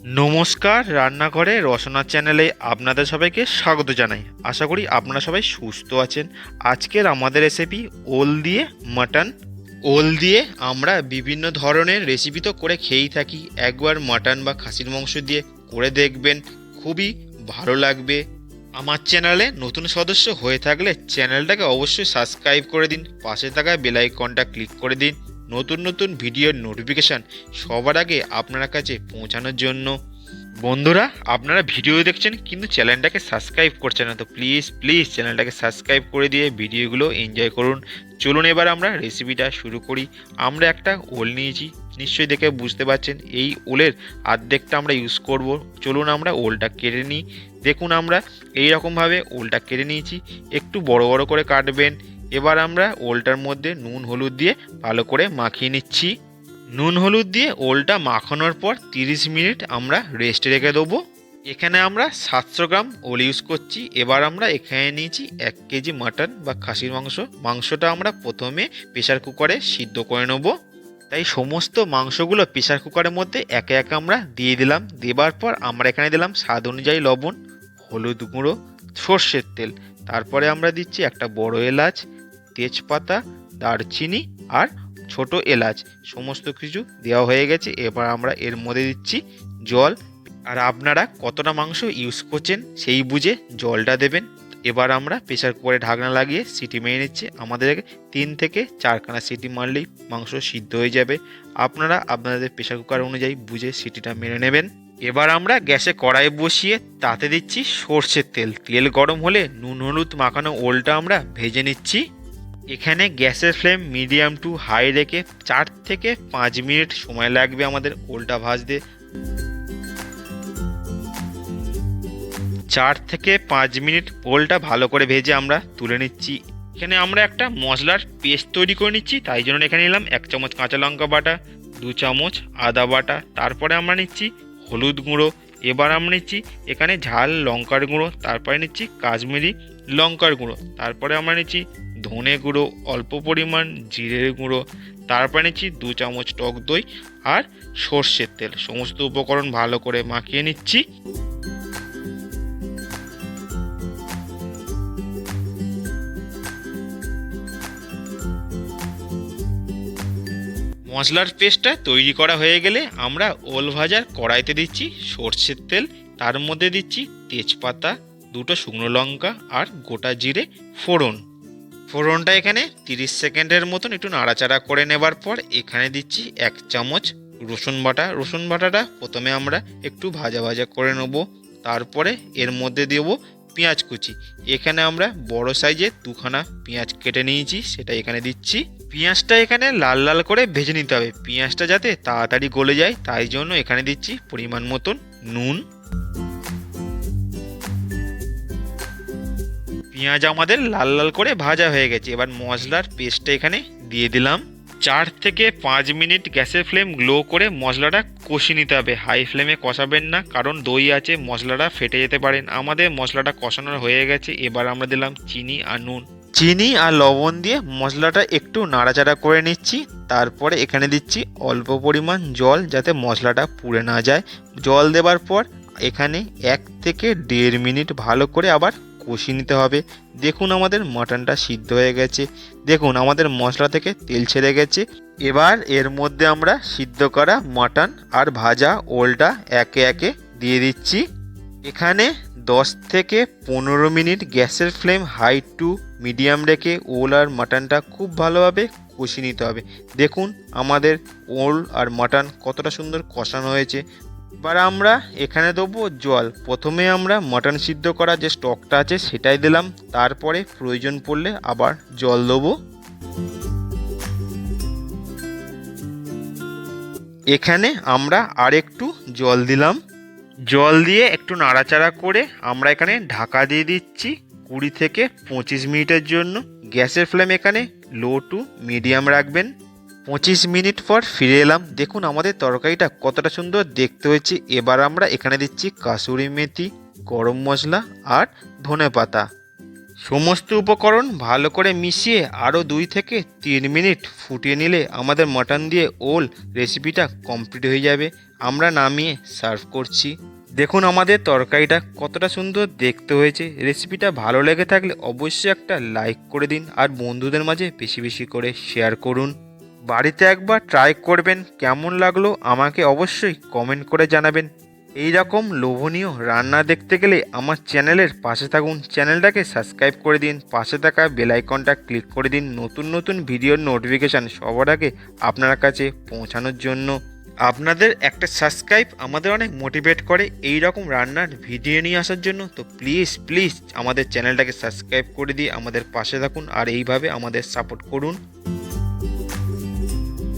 নমস্কার, রান্নাঘরে রসনা চ্যানেলে আপনাদের সবাইকে স্বাগত জানাই। আশা করি আপনারা সবাই সুস্থ আছেন। আজকের আমাদের রেসিপি ওল দিয়ে মাটন। ওল দিয়ে আমরা বিভিন্ন ধরনের রেসিপি তো করে খেয়েই থাকি। একবার মাটন বা খাসির মাংস দিয়ে করে দেখবেন, খুবই ভালো লাগবে। আমার চ্যানেলে নতুন সদস্য হয়ে থাকলে চ্যানেলটাকে অবশ্যই সাবস্ক্রাইব করে দিন, পাশে থাকা বেল আইকনটা ক্লিক করে দিন নতুন নতুন ভিডিওর নোটিফিকেশান সবার আগে আপনার কাছে পৌঁছানোর জন্য। বন্ধুরা, আপনারা ভিডিও দেখছেন কিন্তু চ্যানেলটাকে সাবস্ক্রাইব করছেন না, তো প্লিজ প্লিজ চ্যানেলটাকে সাবস্ক্রাইব করে দিয়ে ভিডিওগুলো এনজয় করুন। চলুন এবার আমরা রেসিপিটা শুরু করি। আমরা একটা ওল নিয়েছি, নিশ্চয়ই দেখে বুঝতে পারছেন এই ওলের অর্ধেকটা আমরা ইউজ করব। চলুন আমরা ওলটা কেটে নিই। দেখুন আমরা এই রকমভাবে ওলটা কেটে নিয়েছি, একটু বড় বড় করে কাটবেন। এবার আমরা ওলটার মধ্যে নুন হলুদ দিয়ে ভালো করে মাখিয়ে নিচ্ছি। নুন হলুদ দিয়ে ওলটা মাখানোর পর 30 মিনিট আমরা রেস্টে রেখে দেবো। এখানে আমরা 700 গ্রাম ওল ইউজ করছি। এবার আমরা এখানে নিয়েছি 1 কেজি মাটন বা খাসির মাংসটা আমরা প্রথমে প্রেসার কুকারে সিদ্ধ করে নেব। তাই সমস্ত মাংসগুলো প্রেসার কুকারের মধ্যে একে একে আমরা দিয়ে দিলাম। দেবার পর আমরা এখানে দিলাম স্বাদ অনুযায়ী লবণ, হলুদ গুঁড়ো, সর্ষের তেল। তারপরে আমরা দিচ্ছি একটা বড় এলাচ, তেজপাতা, দারচিনি আর ছোট এলাচ। সমস্ত কিছু দেওয়া হয়ে গেছে। এবার আমরা এর মধ্যে দিচ্ছি জল। আর আপনারা কতটা মাংস ইউজ করছেন সেই বুঝে জলটা দেবেন। এবার আমরা প্রেসার কুকারে ঢাকনা লাগিয়ে সিটি মেরে নিচ্ছি। আমাদের 3 থেকে 4খানা সিটি মারলেই মাংস সিদ্ধ হয়ে যাবে। আপনারা আপনাদের প্রেসার কুকার অনুযায়ী বুঝে সিটিটা মেরে নেবেন। এবার আমরা গ্যাসে কড়াই বসিয়ে তাতে দিচ্ছি সর্ষের তেল। তেল গরম হলে নুন হলুদ মাখানো ওলটা আমরা ভেজে নিচ্ছি। এখানে গ্যাসের ফ্লেম মিডিয়াম টু হাই রেখে 4 থেকে 5 মিনিট সময় লাগবে আমাদের ওলটা ভাজতে। 4 থেকে 5 মিনিট ওলটা ভালো করে ভেজে আমরা তুলে নিচ্ছি। এখানে আমরা একটা মশলার পেস্ট তৈরি করে নিচ্ছি। তাই জন্য এখানে নিলাম 1 চামচ কাঁচা লঙ্কা বাটা, 2 চামচ আদা বাটা। তারপরে আমরা নিচ্ছি হলুদ গুঁড়ো। এবার আমরা নিচ্ছি এখানে ঝাল লঙ্কার গুঁড়ো। তারপরে নিচ্ছি কাশ্মীরি লঙ্কার গুঁড়ো। তারপরে আমরা নিচ্ছি ধনে গুঁড়ো, অল্প পরিমাণ জিরের গুঁড়ো। তারপরে নিচ্ছি 2 চামচ টক দই আর সর্ষের তেল। সমস্ত উপকরণ ভালো করে মাখিয়ে নিচ্ছি। মশলার পেস্টটা তৈরি করা হয়ে গেলে আমরা ওল ভাজার কড়াইতে দিচ্ছি সর্ষের তেল। তার মধ্যে দিচ্ছি তেজপাতা, 2টো শুকনো লঙ্কা আর গোটা জিরে ফোড়ন। ফোড়নটা এখানে 30 সেকেন্ডের মতন একটু নাড়াচাড়া করে নেবার পর এখানে দিচ্ছি 1 চামচ রসুন বাটা। রসুন বাটাটা প্রথমে আমরা একটু ভাজা ভাজা করে নেব। তারপরে এর মধ্যে দেব পেঁয়াজ কুচি। এখানে আমরা বড় সাইজে 2খানা পেঁয়াজ কেটে নিয়েছি, সেটা এখানে দিচ্ছি। পেঁয়াজটা এখানে লাল লাল করে ভেজে নিতে হবে, পেঁয়াজটা যাতে তাড়াতাড়ি গলে যায়। তাই জন্য এখানে দিচ্ছি পরিমাণ মতন নুন। পেঁয়াজ আমাদের লাল লাল করে ভাজা হয়ে গেছে। এবার মশলার পেস্টটা এখানে দিয়ে দিলাম। 4 থেকে 5 মিনিট গ্যাসের ফ্লেম গ্লো করে মশলাটা কষিয়ে নিতে হবে। হাই ফ্লেমে কষাবেন না, কারণ দই আছে, মশলাটা ফেটে যেতে পারেন। আমাদের মশলাটা কষানো হয়ে গেছে। এবার আমরা দিলাম চিনি আর নুন। চিনি আর লবণ দিয়ে মশলাটা একটু নাড়াচাড়া করে নিচ্ছি। তারপরে এখানে দিচ্ছি অল্প পরিমাণ জল, যাতে মশলাটা পুড়ে না যায়। জল দেবার পর এখানে 1 থেকে 1.5 মিনিট ভালো করে আবার কষিয়ে নিতে হবে। দেখুন আমাদের মাটনটা সিদ্ধ হয়ে গেছে। দেখুন আমাদের মশলা থেকে তেল ছেড়ে গেছে। এবার এর মধ্যে আমরা সিদ্ধ করা মাটন আর ভাজা ওলটা একে একে দিয়ে দিচ্ছি। এখানে 10 থেকে 15 মিনিট গ্যাসের ফ্লেম হাই টু মিডিয়াম রেখে ওল আর মাটনটা খুব ভালোভাবে কষিয়ে নিতে হবে। দেখুন আমাদের ওল আর মাটন কতটা সুন্দর কষানো হয়েছে। এবার আমরা এখানে দেবো জল। প্রথমে আমরা মাটন সিদ্ধ করা যে স্টকটা আছে সেটাই দিলাম। তারপরে প্রয়োজন পড়লে আবার জল দেবো। এখানে আমরা আরেকটু জল দিলাম। জল দিয়ে একটু নাড়াচাড়া করে আমরা এখানে ঢাকা দিয়ে দিচ্ছি 20 থেকে 25 মিনিটের জন্য। গ্যাসের ফ্লেম এখানে লো টু মিডিয়াম রাখবেন। 25 মিনিট পর ফিরে এলাম। দেখুন আমাদের তরকারিটা কতটা সুন্দর দেখতে হয়েছে। এবার আমরা এখানে দিচ্ছি কাসুরি মেথি, গরম মশলা আর ধনেপাতা। সমস্ত উপকরণ ভালো করে মিশিয়ে আরও 2 থেকে 3 মিনিট ফুটিয়ে নিলে আমাদের মাটন দিয়ে ওল রেসিপিটা কমপ্লিট হয়ে যাবে। আমরা নামিয়ে সার্ভ করছি। দেখুন আমাদের তরকারিটা কতটা সুন্দর দেখতে হয়েছে। রেসিপিটা ভালো লেগে থাকলে অবশ্যই একটা লাইক করে দিন আর বন্ধুদের মাঝে বেশি বেশি করে শেয়ার করুন। বাড়িতে একবার ট্রাই করবেন, কেমন লাগলো আমাকে অবশ্যই কমেন্ট করে জানাবেন। এই রকম লোভনীয় রান্না দেখতে গেলে আমার চ্যানেলের পাশে থাকুন, চ্যানেলটাকে সাবস্ক্রাইব করে দিন, পাশে থাকা বেল আইকনটা ক্লিক করে দিন নতুন নতুন ভিডিওর নোটিফিকেশান সবার আগে আপনার কাছে পৌঁছানোর জন্য। আপনাদের একটা সাবস্ক্রাইব আমাদের অনেক মোটিভেট করে এই রকম রান্নার ভিডিও নিয়ে আসার জন্য। তো প্লিজ প্লিজ আমাদের চ্যানেলটাকে সাবস্ক্রাইব করে দিয়ে আমাদের পাশে থাকুন আর এইভাবে আমাদের সাপোর্ট করুন।